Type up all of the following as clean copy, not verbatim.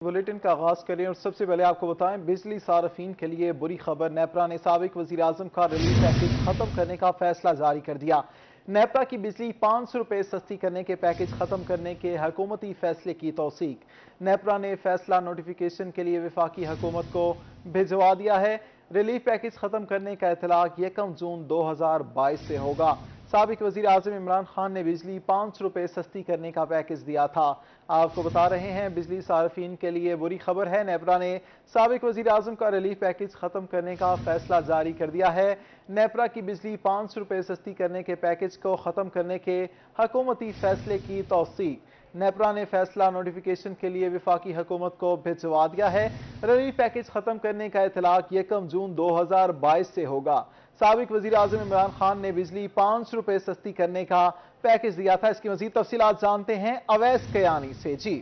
Bulletin का आगाज करें और सबसे पहले आपको बताएं बिजली सार्फिन के लिए बुरी खबर। नेपरा ने साबिक वजीर आजम का रिलीफ पैकेज खत्म करने का फैसला जारी कर दिया। नेपरा की बिजली 500 रुपए सस्ती करने के पैकेज खत्म करने के हुकूमती फैसले की तौसीक। नेपरा ने फैसला नोटिफिकेशन के लिए वफाकी हुकूमत को भिजवा दिया है। रिलीफ पैकेज खत्म करने का इतलाक 1 जून 2022 से होगा। साबिक वजीर आजम इमरान खान ने बिजली 500 रुपए सस्ती करने का पैकेज दिया था। आपको बता रहे हैं बिजली सार्फिन के लिए बुरी खबर है। नेपरा ने साबिक वजीर आजम का रिलीफ पैकेज खत्म करने का फैसला जारी कर दिया है। नेपरा की बिजली 500 रुपए सस्ती करने के पैकेज को खत्म करने के हुकूमती फैसले की तौसीक। नेपरा ने फैसला नोटिफिकेशन के लिए वफाकी हुकूमत को भिजवा दिया है। रिलीफ पैकेज खत्म करने का इतलाक 1 जून 2022 से होगा। साबिक वजीर आजम इमरान खान ने बिजली 500 रुपए सस्ती करने का पैकेज दिया था। इसकी मजीद तफसीलात जानते हैं अवैस कयानी से। जी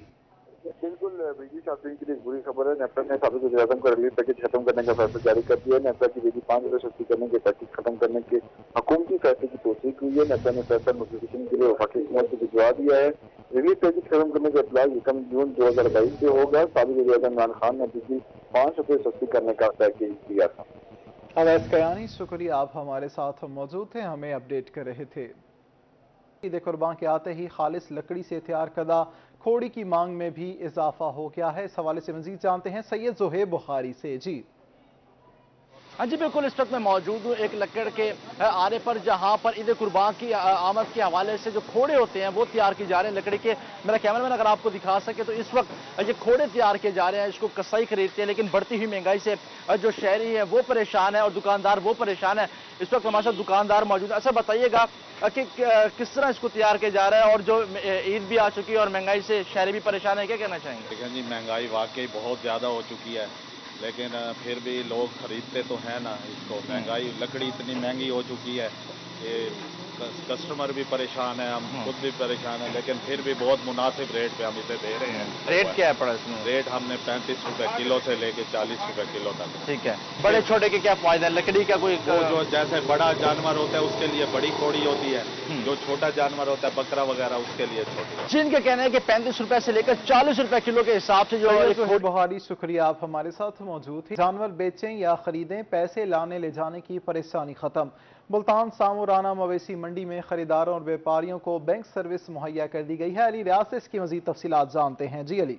बिल्कुल, बिजली सार्फिन के लिए बुरी खबर है। नेपरा ने साबिक वज़ीर आज़म का रिलीफ पैकेज खत्म करने का फैसला जारी कर दिया है। नेपरा की बिजली 5 रुपए सस्ती करने के पैकेज खत्म करने के हुकूमती फैसले की तौसीक हुई है। नेपरा ने फैसला नोटिफिकेशन के लिए वफाकी हुकूमत को भिजवा दिया है। रिलीफ पैकेज खत्म करने का इतलाक 1 जून 2022 से होगा। साबिक वज़ीर आज़म इमरान खान ने बिजली 5 रुपए सस्ती करने का पैकेज दिया था। अवैस कयानी, शुक्रिया, आप हमारे साथ मौजूद थे, हमें अपडेट कर रहे थे। ईद कुर्बान के आते ही खालिस लकड़ी से तैयार करदा खोड़ी की मांग में भी इजाफा हो गया है। इस हवाले से मजीद जानते हैं सैयद ज़ुहैब बुखारी से। जी हाँ जी बिल्कुल, इस वक्त मैं मौजूद हूँ एक लकड़ के आरे पर, जहाँ पर ईद कुर्बान की आमद के हवाले से जो खोड़े होते हैं वो तैयार किए जा रहे हैं लकड़ी के। मेरा कैमरामैन अगर आपको दिखा सके तो इस वक्त ये खोड़े तैयार किए जा रहे हैं। इसको कसाई खरीदते हैं, लेकिन बढ़ती हुई महंगाई से जो शहरी है वो परेशान है और दुकानदार वो परेशान है। इस वक्त हमारे साथ दुकानदार मौजूद है। अच्छा बताइएगा कि किस तरह इसको तैयार किया जा रहा है, और जो ईद भी आ चुकी है और महंगाई से शहरी भी परेशान है, क्या कहना चाहेंगे? देखिए जी, महंगाई वाकई बहुत ज़्यादा हो चुकी है, लेकिन फिर भी लोग खरीदते तो हैं ना इसको। महंगाई, लकड़ी इतनी महंगी हो चुकी है कि कस्टमर भी परेशान है, हम खुद भी परेशान है, लेकिन फिर भी बहुत मुनासिब रेट पे हम इसे दे रहे हैं। रेट क्या है पड़ा इसमें? रेट हमने 35 रुपए किलो से लेके 40 रुपए किलो तक। ठीक है, बड़े छोटे के क्या फायदा है? लकड़ी का कोई जो जैसे बड़ा जानवर होता है उसके लिए बड़ी खोड़ी होती है, जो छोटा जानवर होता है बकरा वगैरह उसके लिए छोटी। जिनके कहना है कि 35 रुपए से लेकर 40 रुपए किलो के हिसाब से जो बुखारी, शुक्रिया, आप हमारे साथ मौजूद थे। जानवर बेचें या खरीदें, पैसे लाने ले जाने की परेशानी खत्म। मुल्तान सामूराना मवेशी मंडी में खरीदारों और व्यापारियों को बैंक सर्विस मुहैया कर दी गई है। अली रियाज से इसकी मजीद तफसीलात जानते हैं। जी अली।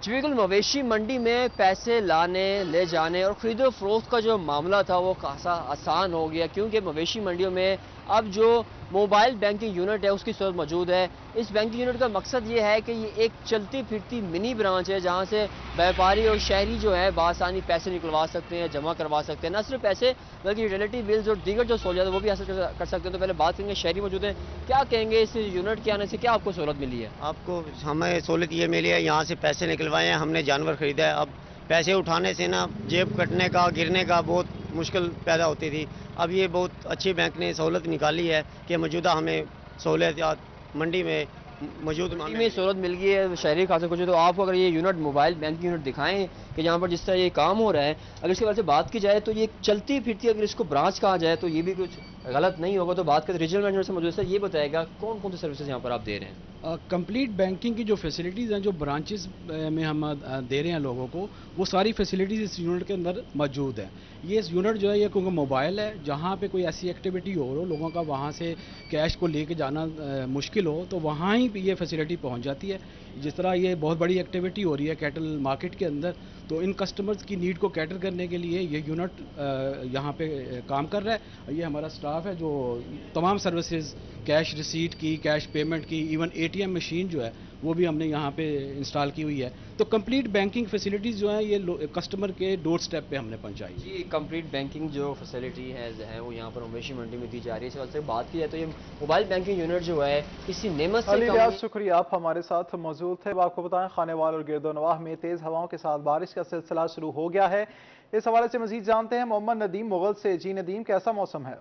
बिल्कुल, मवेशी मंडी में पैसे लाने ले जाने और खरीदो फरोख्त का जो मामला था वो खासा आसान हो गया, क्योंकि मवेशी मंडियों में अब जो मोबाइल बैंकिंग यूनिट है उसकी सूरत मौजूद है। इस बैंकिंग यूनिट का मकसद ये है कि ये एक चलती फिरती मिनी ब्रांच है, जहाँ से व्यापारी और शहरी जो है बआसानी पैसे निकलवा सकते हैं, जमा करवा सकते हैं। न सिर्फ पैसे बल्कि यूटिलिटी बिल्स और दीगर जो सहूलियत है वो भी हासिल कर सकते हैं। तो पहले बात करेंगे, शहरी मौजूद है, क्या कहेंगे इस यूनिट के आने से क्या आपको सहूलत मिली है? आपको हमें सहूलत ये मिली है, यहाँ से पैसे निकलवाए हैं, हमने जानवर खरीदा है। अब पैसे उठाने से ना जेब कटने का, गिरने का बहुत मुश्किल पैदा होती थी। अब ये बहुत अच्छी बैंक ने सहूलत निकाली है कि मौजूदा हमें सहूलियत मंडी में मौजूद सहूलत मिल गई है शहरी खास कुछ। तो आपको अगर ये यूनिट मोबाइल बैंकिंग यूनिट दिखाएं कि जहाँ पर जिस तरह ये काम हो रहा है, अगर इसके बारे से बात की जाए तो ये चलती फिरती, अगर इसको ब्रांच कहा जाए तो ये भी कुछ गलत नहीं होगा। तो बात करें रीजनल मैनेजर से मौजूद है, ये बताएगा कौन कौन सी सर्विसेज यहाँ पर आप दे रहे हैं? कंप्लीट बैंकिंग की जो फैसिलिटीज़ हैं, जो ब्रांचेस में हम दे रहे हैं लोगों को, वो सारी फैसिलिटीज़ इस यूनिट के अंदर मौजूद है। ये इस यूनिट जो है ये क्योंकि मोबाइल है, जहाँ पे कोई ऐसी एक्टिविटी हो लोगों का वहाँ से कैश को लेके जाना मुश्किल हो, तो वहाँ ही ये फैसिलिटी पहुँच जाती है। जिस तरह ये बहुत बड़ी एक्टिविटी हो रही है कैटल मार्केट के अंदर, तो इन कस्टमर्स की नीड को कैटर करने के लिए ये यूनिट यहाँ पे काम कर रहा है। ये हमारा स्टाफ है जो तमाम सर्विसेज, कैश रिसीट की, कैश पेमेंट की, इवन एटीएम मशीन जो है वो भी हमने यहाँ पे इंस्टॉल की हुई है। तो कंप्लीट बैंकिंग फैसिलिटीज़ जो हैं ये कस्टमर के डोर स्टेप पे हमने पहुँचाई। जी, कंप्लीट बैंकिंग जो फैसिलिटी है वो यहाँ पर मवेशी मंडी में दी जा रही है। इस वजह से बात की जाए तो ये मोबाइल बैंकिंग यूनिट जो है किसी नेमत से शुक्रिया, आप हमारे साथ मौजूद थे। आपको बताएं खानेवाल और गिरदोनवाह में तेज हवाओं के साथ बारिश का सिलसिला शुरू हो गया है। इस हवाले से मजीद जानते हैं मोहम्मद नदीम मुगल से। जी नदीम, कैसा मौसम है?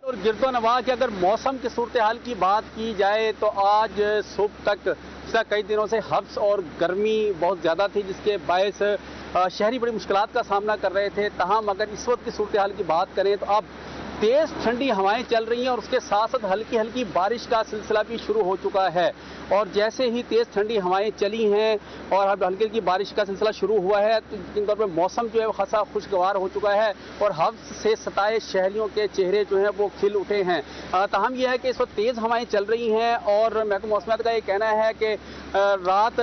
और गिरदोनवाह के अगर मौसम की सूरत हाल की बात की जाए तो आज सुबह तक पिछले कई दिनों से हब्स और गर्मी बहुत ज़्यादा थी, जिसके बायस शहरी बड़ी मुश्किलात का सामना कर रहे थे। तमाम अगर इस वक्त की सूरत हाल की बात करें तो अब तेज़ ठंडी हवाएं चल रही हैं और उसके साथ साथ हल्की हल्की बारिश का सिलसिला भी शुरू हो चुका है। और जैसे ही तेज़ ठंडी हवाएं चली हैं और अब हल्की हल्की बारिश का सिलसिला शुरू हुआ है तो जिन तौर पर मौसम जो है वो खासा खुशगवार हो चुका है और हव्स से सताए शहरियों के चेहरे जो हैं वो खिल उठे हैं। ताहम यह है कि इस वक्त तेज़ हवाएं चल रही हैं और महकमा मौसमियात का ये कहना है कि रात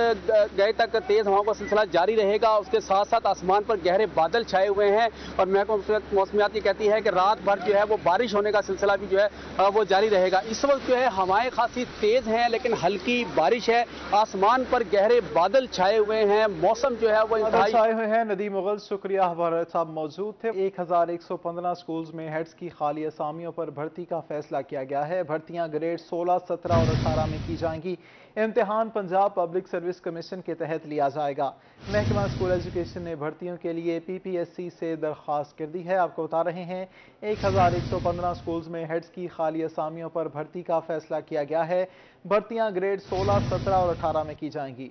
गए तक तेज़ हवाओं का सिलसिला जारी रहेगा। उसके साथ साथ आसमान पर गहरे बादल छाए हुए हैं और महकमा मौसमियात ये कहती है कि रात भर जो है वो बारिश होने का सिलसिला भी जो है वो जारी रहेगा। इस वक्त जो है हवाएं खासी तेज़ हैं लेकिन हल्की बारिश है, आसमान पर गहरे बादल छाए हुए हैं, मौसम जो है वो छाए हुए हैं। नदीम मुगल शुक्रिया, हमारे साहब मौजूद थे। 1115 स्कूल्स में हेड्स की खाली असामियों पर भर्ती का फैसला किया गया है। भर्तियां ग्रेड 16, 17 और 18 में की जाएंगी। इम्तिहान पंजाब पब्लिक सर्विस कमीशन के तहत लिया जाएगा। महकमा स्कूल एजुकेशन ने भर्तियों के लिए PPSC से दरख्वास्त कर दी है। आपको बता रहे हैं 1115 स्कूल्स में हेड्स की खाली असामियों पर भर्ती का फैसला किया गया है। भर्तियां ग्रेड 16, 17 और 18 में की जाएंगी।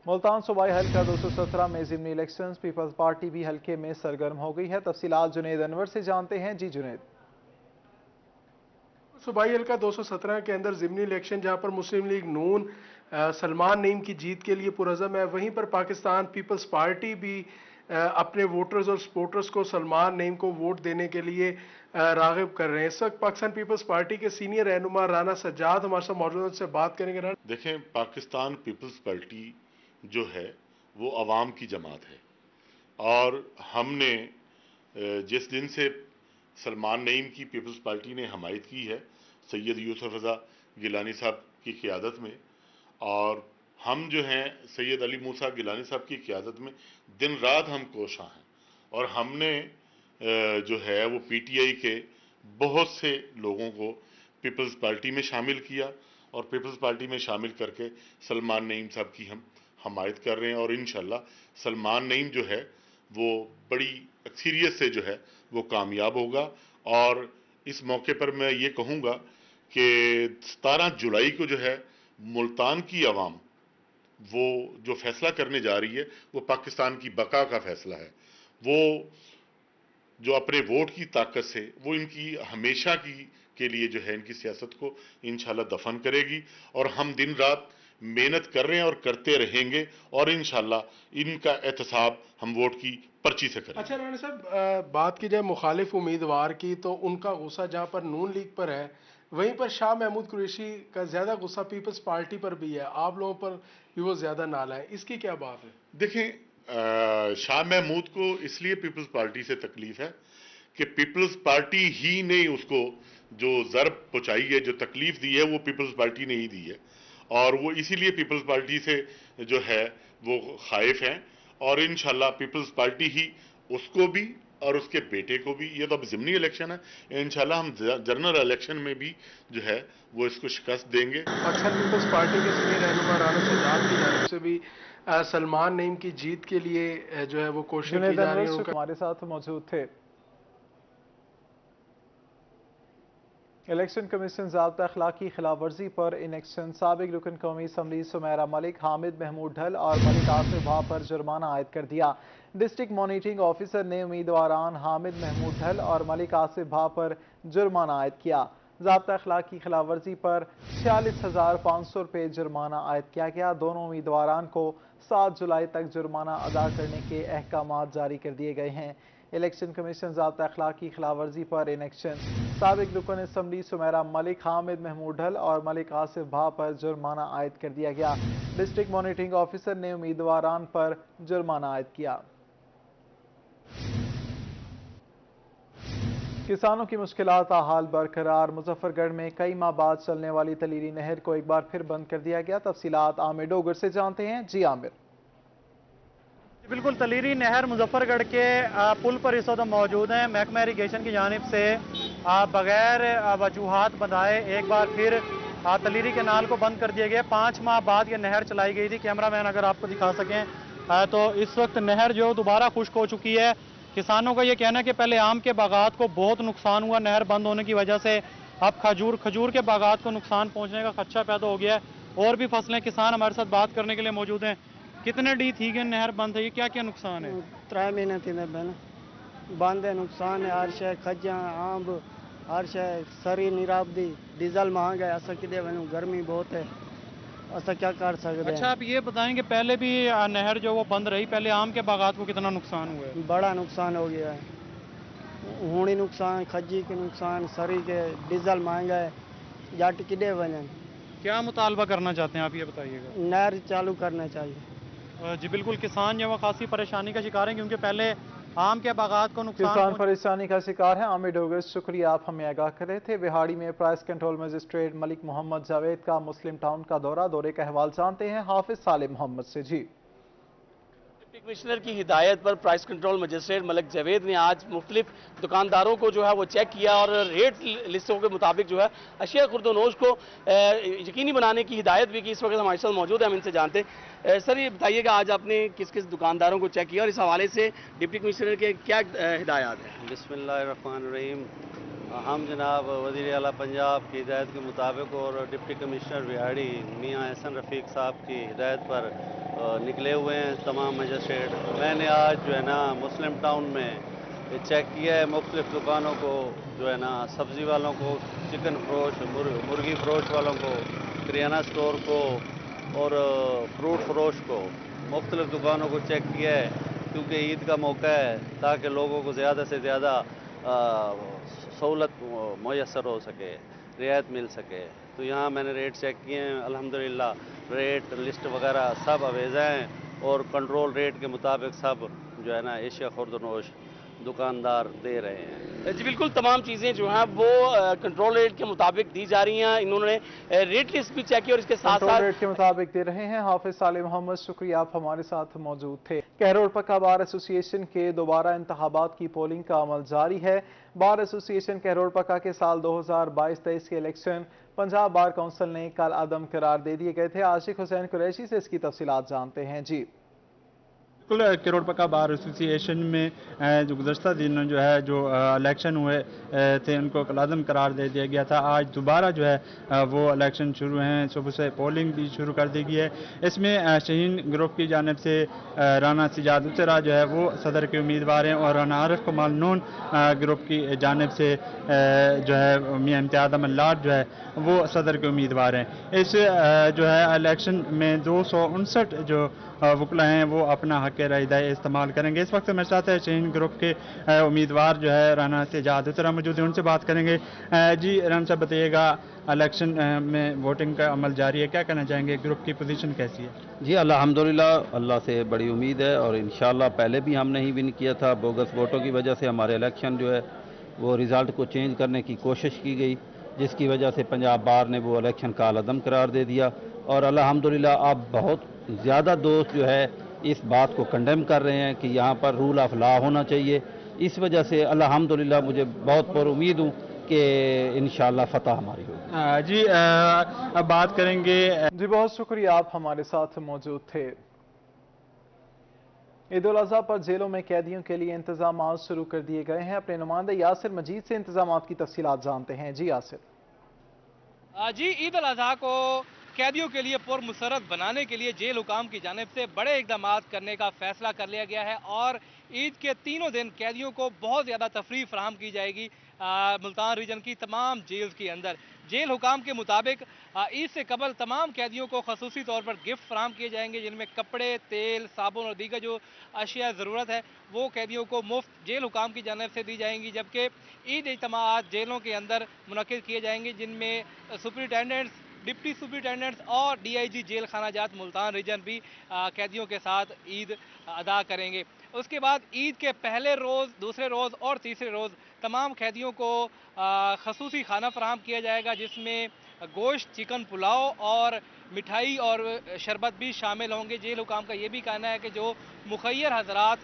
मुल्तान सूबाई हल्का 217 में ज़िमनी इलेक्शंस, पीपल्स पार्टी भी हल्के में सरगर्म हो गई है। तफसीलात जुनेद अनवर से जानते हैं। जी जुनेद। सूबाई हल्का 217 के अंदर ज़िमनी इलेक्शन जहां पर मुस्लिम लीग नून सलमान नईम की जीत के लिए पुरज़म है, वहीं पर पाकिस्तान पीपल्स पार्टी भी अपने वोटर्स और सपोर्टर्स को सलमान नईम को वोट देने के लिए राग़िब कर रहे हैं। इस वक्त पाकिस्तान पीपल्स पार्टी के सीनियर रहनुमा राना सज्जाद हमारे साथ मौजूद, उनसे बात करेंगे। देखें, पाकिस्तान पीपल्स पार्टी जो है वो अवाम की जमात है और हमने जिस दिन से सलमान नईम की पीपल्स पार्टी ने हमायत की है सैयद यूसुफ रज़ा गिलानी साहब की क़ियादत में, और हम जो हैं सैयद अली मूसा गिलानी साहब की क़ियादत में दिन रात हम कोशां हैं और हमने जो है वो PTI के बहुत से लोगों को पीपल्स पार्टी में शामिल किया और पीपल्स पार्टी में शामिल करके सलमान नईम साहब की हम हमायत कर रहे हैं और इंशाल्लाह सलमान नईम जो है वो बड़ी अक्सरियत से जो है वो कामयाब होगा। और इस मौके पर मैं ये कहूँगा कि 17 जुलाई को जो है मुल्तान की आवाम वो जो फैसला करने जा रही है वो पाकिस्तान की बका का फैसला है। वो जो अपने वोट की ताकत से वो इनकी हमेशा की के लिए जो है इनकी सियासत को इंशाल्लाह दफन करेगी और हम दिन रात मेहनत कर रहे हैं और करते रहेंगे और इंशाल्लाह इनका एहतसाब हम वोट की पर्ची से करेंगे। अच्छा राना साहब, बात की जाए मुखालिफ उम्मीदवार की तो उनका गुस्सा जहां पर नून लीग पर है वहीं पर शाह महमूद कुरैशी का ज्यादा गुस्सा पीपल्स पार्टी पर भी है, आप लोगों पर भी वो ज्यादा नाला है, इसकी क्या बात है? देखें, शाह महमूद को इसलिए पीपल्स पार्टी से तकलीफ है कि पीपल्स पार्टी ही ने उसको जो ज़रब पहुंचाई है, जो तकलीफ दी है, वो पीपल्स पार्टी ने ही दी है और वो इसीलिए पीपल्स पार्टी से जो है वो खाइफ हैं और इंशाल्लाह पीपल्स पार्टी ही उसको भी और उसके बेटे को भी, ये तो अब ज़िमनी इलेक्शन है, इंशाल्लाह हम जनरल इलेक्शन में भी जो है वो इसको शिकस्त देंगे। पाकिस्तान पीपल्स पार्टी के सीनियर रहनुमा राना सज्जाद की जानिब से भी सलमान नईम की जीत के लिए जो है वो कोशिश की जा रही है। हमारे साथ मौजूद थे। इलेक्शन कमीशन ज़ाब्ता अखलाक की खिलाफ वर्जी पर इनेक्शन साबिक रुकन कौमी असम्बली सुमेरा मलिक, हामिद महमूद ढल और मलिक आसिफ भा पर जुर्माना आयद कर दिया। डिस्ट्रिक्ट मॉनिटरिंग ऑफिसर ने उम्मीदवारान हामिद महमूद ढल और मलिक आसिफ भा पर जुर्माना आयद किया। ज़ाब्ता अखलाक की खिलाफ वर्जी पर 46,500 रुपये जुर्माना आयद किया गया। दोनों उम्मीदवारान को 7 जुलाई तक जुर्माना अदा करने के अहकामात जारी कर दिए गए हैं। इलेक्शन कमीशन ज़ाब्ता अखलाक की खिलाफ वर्जी पर इनेक्शन साबिक रुकन असम्बली सुमेरा मलिक, हामिद महमूद ढल और मलिक आसिफ भा पर जुर्माना आयद कर दिया गया। डिस्ट्रिक्ट मॉनिटरिंग ऑफिसर ने उम्मीदवारान पर जुर्माना आयद किया। किसानों की मुश्किलात हाल बरकरार, मुजफ्फरगढ़ में कई माह बाद चलने वाली तलीरी नहर को एक बार फिर बंद कर दिया गया। तफसीलात आमिर डोगर से जानते हैं। जी आमिर। बिल्कुल, तलीरी नहर मुजफ्फरगढ़ के पुल पर इस वक्त मौजूद हैं। महकमा इरीगेशन की जानिब से बगैर वजूहात बताए एक बार फिर तलीरी केनाल को बंद कर दिया गया। 5 माह बाद ये नहर चलाई गई थी। कैमरामैन अगर आपको दिखा सकें तो इस वक्त नहर जो दोबारा खुश्क हो चुकी है। किसानों का ये कहना है कि पहले आम के बागात को बहुत नुकसान हुआ नहर बंद होने की वजह से, अब खजूर के बागात को नुकसान पहुँचने का खदशा पैदा हो गया है। और भी फसलें, किसान हमारे साथ बात करने के लिए मौजूद हैं। कितने डी थी कि नहर बंद है, ये क्या क्या नुकसान है? 3 महीने थी बंद है, नुकसान है, हर शय खजा आंब हर शय सरी निराबदी डीजल महंगा है, असा किदे वनू गर्मी बहुत है, असा क्या कर सकते हैं। अच्छा, आप ये बताएंगे पहले भी नहर जो वो बंद रही, पहले आम के बागात को कितना नुकसान हुआ है? बड़ा नुकसान हो गया है, हूणी नुकसान, खजी के नुकसान, सरी के, डीजल महंगा है, जट किदे वजन। क्या मुतालबा करना चाहते हैं आप, ये बताइएगा? नहर चालू करना चाहिए। जी बिल्कुल, किसान जो है खासी परेशानी का शिकार है, क्योंकि पहले आम के बागात को नुकसान किसान परेशानी का शिकार है। आमिर डोगर, शुक्रिया, आप हमें आगाह कर रहे थे। बिहाड़ी में price control magistrate Malik Mohammad Javed का मुस्लिम टाउन का दौरे का अहवाल जानते हैं हाफिज सालिम मोहम्मद से। जी, डिप्टी कमिश्नर की हिदायत पर price control magistrate Malik Javed ने आज मुख्तलिफ दुकानदारों को जो है वो चेक किया और रेट लिस्टों के मुताबिक जो है अशिया खुर्दनोश को यकीनी बनाने की हिदायत भी की। इस वक्त हमारे साथ मौजूद है, हम इनसे जानते हैं। सर, ये बताइएगा आज आपने किस किस दुकानदारों को चेक किया और इस हवाले से डिप्टी कमिश्नर के क्या हिदायत हैं? बिस्मिल्लाहिर्रहमानिर्रहीम। हम जनाब वज़ीर आला पंजाब की हिदायत के मुताबिक और डिप्टी कमिश्नर बिहाड़ी मियाँ एहसन रफ़ीक साहब की हिदायत पर निकले हुए हैं तमाम मजिस्ट्रेट। मैंने आज जो है ना मुस्लिम टाउन में चेक किया है मुख्तलिफ दुकानों को, जो है ना सब्ज़ी वालों को, चिकन फरोश, मुर्गी फरोश वालों को, किराना स्टोर को और फ्रूट फरोश को, मुख्तलिफ दुकानों को चेक किया है, क्योंकि ईद का मौका है ताकि लोगों को ज़्यादा से ज़्यादा सहूलत मैसर हो सके, रियायत मिल सके। तो यहाँ मैंने रेट चेक किए हैं, अल्हम्दुलिल्लाह रेट लिस्ट वगैरह सब अवेज़ा हैं और कंट्रोल रेट के मुताबिक सब जो है ना एशिया खुर्दनोश दुकानदार दे रहे हैं। जी बिल्कुल, तमाम चीज़ें जो हैं वो कंट्रोल रेट के मुताबिक दी जा रही हैं। इन्होंने रेट लिस्ट भी चेक की और इसके साथ साथ रेट के मुताबिक दे रहे हैं। हाफिज सालिम मोहम्मद, शुक्रिया, आप हमारे साथ मौजूद थे। कहरोड़ पक्का बार एसोसिएशन के दोबारा इंतखाबात की पोलिंग का अमल जारी है। बार एसोसिएशन कहरोड़ पक्का के साल 2022-23 के इलेक्शन पंजाब बार काउंसिल ने कल अदम करार दे दिए गए थे। आशिक हुसैन कुरैशी से इसकी तफसीलात जानते हैं। जी बिल्कुल, कहरोड़ पक्का बार एसोसिएशन में जो गुज़श्ता दिनों जो है जो इलेक्शन हुए थे उनको कलादम करार दे दिया गया था। आज दोबारा जो है वो इलेक्शन शुरू हैं, सुबह से पोलिंग भी शुरू कर दी गई है। इसमें शहीन ग्रुप की जानिब से राना सिजाद उत्तरा जो है वो सदर के उम्मीदवार हैं और राना आरिफ कमाल नून ग्रुप की जानिब से जो है मियां इम्तियाज़ अहमद लाड जो है वो सदर के उम्मीदवार हैं। इस जो है इलेक्शन में 259 जो वकला हैं वो अपना हक राय इस्तेमाल करेंगे। इस वक्त मेरे साथ है शहीन ग्रुप के उम्मीदवार जो है राना सिजाद उत्तरा मौजूद है, उनसे बात करेंगे। जी राना साहब, बताइएगा इलेक्शन में वोटिंग का अमल जारी है, क्या कहना चाहेंगे, ग्रुप की पोजीशन कैसी है? जी अल्हम्दुलिल्लाह, अल्लाह से बड़ी उम्मीद है और इंशाल्लाह पहले भी हमने ही विन किया था। बोगस वोटों की वजह से हमारे इलेक्शन जो है वो रिज़ल्ट को चेंज करने की कोशिश की गई, जिसकी वजह से पंजाब बार ने वो इलेक्शन का अदम करार दे दिया और अल्हम्दुलिल्लाह अब बहुत ज़्यादा दोस्त जो है इस बात को कंडेम कर रहे हैं कि यहाँ पर रूल ऑफ लॉ होना चाहिए। इस वजह से अल्हम्दुलिल्लाह मुझे बहुत पर उम्मीद हूँ कि इंशाल्लाह फतह हमारी होगी। जी अब बात करेंगे। जी बहुत शुक्रिया, आप हमारे साथ मौजूद थे। ईद उल अज़हा पर जेलों में कैदियों के लिए इंतजाम शुरू कर दिए गए हैं। अपने नुमाइंदे यासिर मजीद से इंतजाम की तफसीलात जानते हैं। जी यासिर। जी, ईद उल अज़हा को कैदियों के लिए पुरमसरत बनाने के लिए जेल हुकाम की जानिब से बड़े इकदाम करने का फैसला कर लिया गया है और ईद के तीनों दिन कैदियों को बहुत ज़्यादा तफरीह फराहम की जाएगी मुल्तान रीजन की तमाम जेल्स के अंदर। जेल हुकाम के मुताबिक ईद से कबल तमाम कैदियों को खसूसी तौर पर गिफ्ट फराहम किए जाएंगे, जिनमें कपड़े, तेल, साबुन और दीगर जो अशिया ज़रूरत है वो कैदियों को मुफ्त जेल हुकाम की जानिब से दी जाएंगी। जबकि ईद इज्तिमाअत जेलों के अंदर मुनक्किद किए जाएंगे, जिनमें सुपरिटेंडेंट्स, डिप्टी सुपरिटेंडेंट्स और DIG जेल खाना जात मुल्तान रीजन भी कैदियों के साथ ईद अदा करेंगे। उसके बाद ईद के पहले रोज़, दूसरे रोज़ और तीसरे रोज़ तमाम कैदियों को खसूसी खाना फराहम किया जाएगा, जिसमें गोश्त, चिकन पुलाव और मिठाई और शरबत भी शामिल होंगे। जेल हुकाम का ये भी कहना है कि जो मुखय्यर हजरात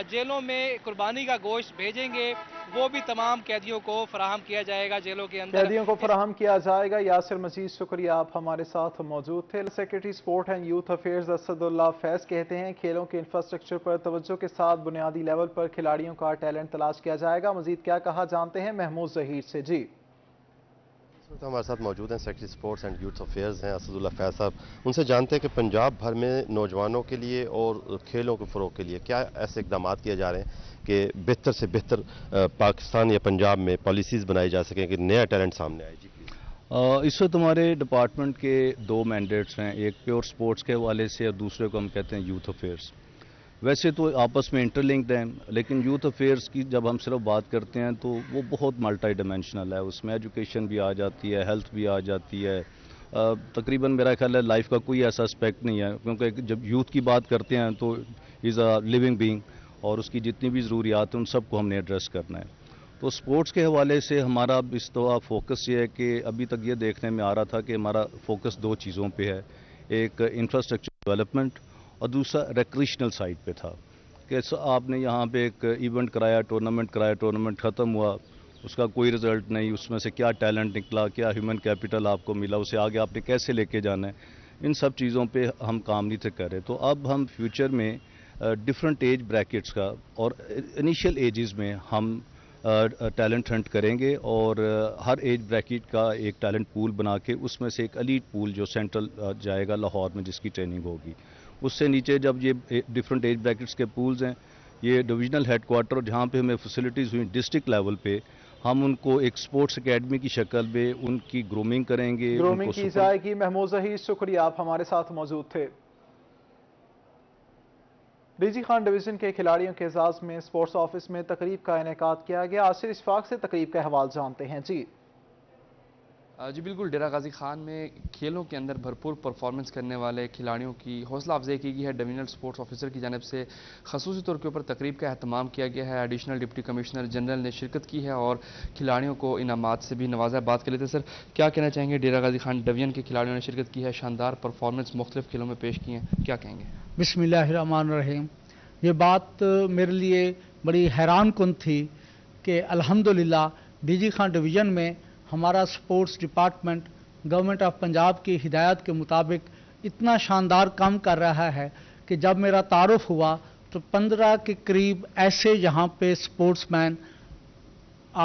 जेलों में कुर्बानी का गोश्त भेजेंगे वो भी तमाम कैदियों को फराहम किया जाएगा जेलों के अंदर। कैदियों को फराहम किया जाएगा। यासिर मजीद, शुक्रिया, आप हमारे साथ मौजूद थे। Secretary sport and youth affairs Asadullah Faiz कहते हैं खेलों के इंफ्रास्ट्रक्चर पर तवज्जो के साथ बुनियादी लेवल पर खिलाड़ियों का टैलेंट तलाश किया जाएगा। मजीद क्या कहा जानते हैं महमूद जहीर से। जी تو ہمارے ساتھ موجود ہیں secretary sports and youth affairs ہیں اسد اللہ فیض صاحب. ان سے جانتے ہیں کہ پنجاب بھر میں نوجوانوں کے لیے اور کھیلوں کے فروغ کے لیے کیا ایسے اقدامات کیے جا رہے ہیں کہ بہتر سے بہتر پاکستان یا پنجاب میں پالیسیز بنائی جا سکیں کہ نیا ٹیلنٹ سامنے آئے. جی اس وقت ہمارے ڈپارٹمنٹ کے 2 مینڈیٹس ہیں, ایک پیور سپورٹس کے حوالے سے اور دوسرے کو ہم کہتے ہیں یوتھ افیئرس. ویسے تو آپس میں انٹر لنکڈ ہیں, لیکن یوتھ افیئرس کی جب ہم صرف بات کرتے ہیں تو وہ بہت ملٹی ڈائمینشنل ہے. اس میں ایجوکیشن بھی آ جاتی ہے, ہیلتھ بھی آ جاتی ہے, تقریباً میرا خیال ہے لائف کا کوئی ایسا اسپیکٹ نہیں ہے, کیونکہ جب یوتھ کی بات کرتے ہیں تو از اے لیونگ بینگ اور اس کی جتنی بھی ضروریات ہیں ان سب کو ہم نے ایڈریس کرنا ہے. تو سپورٹس کے حوالے سے ہمارا اس دفعہ فوکس یہ ہے کہ ابھی تک یہ دیکھنے میں آ رہا تھا کہ ہمارا فوکس 2 چیزوں پہ ہے, ایک انفراسٹرکچر ڈیولپمنٹ اور دوسرا ریکریشنل سائٹ پہ تھا. کہ آپ نے یہاں پہ ایک ایونٹ کرایا, ٹورنامنٹ ختم ہوا, اس کا کوئی رزلٹ نہیں, اس میں سے کیا ٹیلنٹ نکلا, کیا ہیومن کیپٹل آپ کو ملا, اسے آگے آپ نے کیسے لے کے جانا ہے, ان سب چیزوں پہ ہم کام نہیں تھے کر رہے. تو اب ہم فیوچر میں ڈفرینٹ ایج بریکٹس کا اور انیشیل ایجز میں ہم ٹیلنٹ ہنٹ کریں گے اور ہر ایج بریکٹ کا ایک ٹیلنٹ پول بنا کے اس میں سے ایک ایلیٹ پول جو سینٹرل جائے گا لاہور میں جس کی ٹریننگ ہوگی. اس سے نیچے جب یہ ڈفرینٹ ایج بریکٹس کے پولز ہیں, یہ ڈویژنل ہیڈ کوارٹر جہاں پہ ہمیں فیسلٹیز ہوئی ڈسٹرکٹ لیول پہ, ہم ان کو ایک سپورٹس اکیڈمی کی شکل میں ان کی گرومنگ کریں گے. گرومنگ کی جائے گی. محمود ظہیر شکریہ, آپ ہمارے ساتھ موجود تھے. ڈی جی خان ڈویژن کے کھلاڑیوں کے اعزاز میں سپورٹس آفس میں تقریب کا انعقاد کیا گیا. آصر اشفاق سے تقریب کا حوال جانتے ہیں. جی بالکل, ڈیرہ غازی خان میں کھیلوں کے اندر بھرپور پرفارمنس کرنے والے کھلاڑیوں کی حوصلہ افزائی کی گئی ہے. ڈویژنل سپورٹس آفیسر کی جانب سے خصوصی طور کے اوپر تقریب کا اہتمام کیا گیا ہے. ایڈیشنل ڈپٹی کمشنر جنرل نے شرکت کی ہے اور کھلاڑیوں کو انعامات سے بھی نوازا. بات کر لیتے سر, کیا کہنا چاہیں گے؟ ڈیرہ غازی خان ڈویژن کے کھلاڑیوں نے شرکت کی ہے, شاندار پرفارمنس مختلف کھیلوں میں پیش کی ہیں, کیا کہیں گے؟ بسم اللہ الرحمن الرحیم. یہ بات میرے لیے بڑی حیران کن تھی کہ الحمدللہ ڈی جی خان ڈویژن میں ہمارا sports department government of Punjab کی ہدایت کے مطابق اتنا شاندار کام کر رہا ہے کہ جب میرا تعارف ہوا تو 15 کے قریب ایسے یہاں پہ سپورٹس مین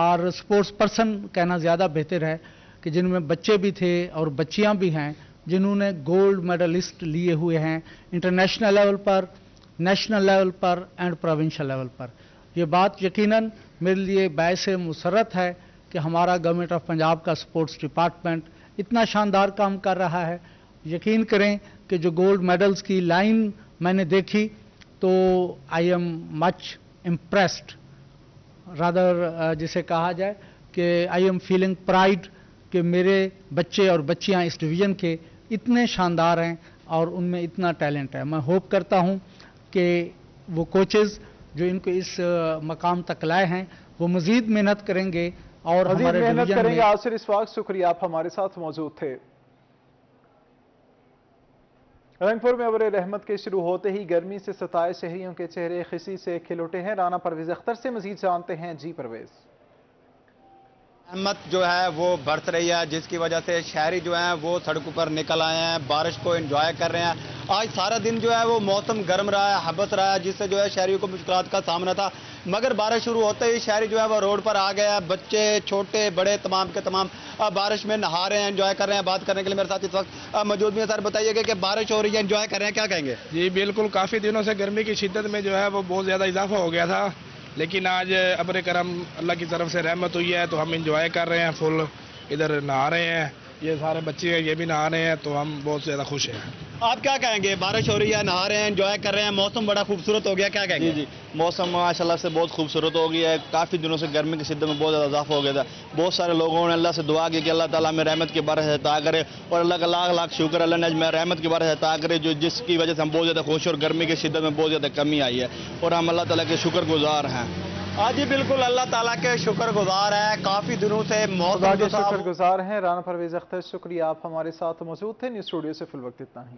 اور سپورٹس پرسن کہنا زیادہ بہتر ہے کہ جن میں بچے بھی تھے اور بچیاں بھی ہیں جنہوں نے گولڈ میڈلسٹ لیے ہوئے ہیں انٹرنیشنل لیول پر, نیشنل لیول پر اینڈ پروونشل لیول پر. یہ بات یقیناً میرے لیے باعث مسرت ہے کہ ہمارا گورنمنٹ آف پنجاب کا سپورٹس ڈپارٹمنٹ اتنا شاندار کام کر رہا ہے. یقین کریں کہ جو گولڈ میڈلز کی لائن میں نے دیکھی تو I am much impressed, rather جسے کہا جائے کہ آئی ایم فیلنگ پرائڈ کہ میرے بچے اور بچیاں اس ڈویژن کے اتنے شاندار ہیں اور ان میں اتنا ٹیلنٹ ہے. میں ہوپ کرتا ہوں کہ وہ کوچز جو ان کو اس مقام تک لائے ہیں وہ مزید محنت کریں گے اور ہمارے محنت کریں گے. آصر اشفاق شکریہ, آپ ہمارے ساتھ موجود تھے. رنگپور میں ابر رحمت کے شروع ہوتے ہی گرمی سے ستائے شہریوں کے چہرے خوشی سے کھل اٹھے ہیں. رانا پرویز اختر سے مزید جانتے ہیں. جی پرویز. رحمت جو ہے وہ برس رہی ہے جس کی وجہ سے شہری جو ہیں وہ سڑکوں پر نکل آئے ہیں, بارش کو انجوائے کر رہے ہیں. آج سارا دن جو ہے وہ موسم گرم رہا ہے, ہبس رہا ہے, جس سے جو ہے شہریوں کو مشکلات کا سامنا تھا, مگر بارش شروع ہوتے ہی شہری جو ہے وہ روڈ پر آ گئے ہیں. بچے چھوٹے بڑے تمام کے تمام بارش میں نہا رہے ہیں, انجوائے کر رہے ہیں. بات کرنے کے لیے میرے ساتھ اس وقت موجود ہیں. سر بتائیے گا کہ بارش ہو رہی ہے, انجوائے کر رہے ہیں, کیا کہیں گے؟ جی بالکل, کافی دنوں سے گرمی کی شدت میں جو ہے وہ بہت زیادہ اضافہ ہو گیا تھا, لیکن آج ابر کرم اللہ کی طرف سے رحمت ہوئی ہے تو ہم انجوائے کر رہے ہیں, فل ادھر نہا رہے ہیں. یہ سارے بچے ہیں یہ بھی نہا رہے ہیں تو ہم بہت زیادہ خوش ہیں. آپ کیا کہیں گے؟ بارش ہو رہی ہے, نہا رہے ہیں, انجوائے کر رہے ہیں, موسم بڑا خوبصورت ہو گیا, کیا کہیں گے؟ جی موسم ماشاءاللہ سے بہت خوبصورت ہو گیا ہے. کافی دنوں سے گرمی کی شدت میں بہت زیادہ اضافہ ہو گیا تھا. بہت سارے لوگوں نے اللہ سے دعا کی کہ اللہ تعالیٰ میں رحمت کے بارش عطا کرے, اور اللہ کا لاکھ لاکھ شکر اللہ نے میں رحمت کے بارش عطا کرے جو جس کی وجہ سے ہم بہت زیادہ خوش اور گرمی کی شدت میں بہت زیادہ کمی آئی ہے, اور ہم اللہ تعالیٰ کے شکر گزار ہیں. آج ہی بالکل اللہ تعالیٰ کے شکر گزار ہے. کافی دنوں سے موسم کے شکر گزار ہیں. رانا پرویز اختر شکریہ, آپ ہمارے ساتھ موجود تھے. نیوز اسٹوڈیو سے فی الوقت اتنا ہی.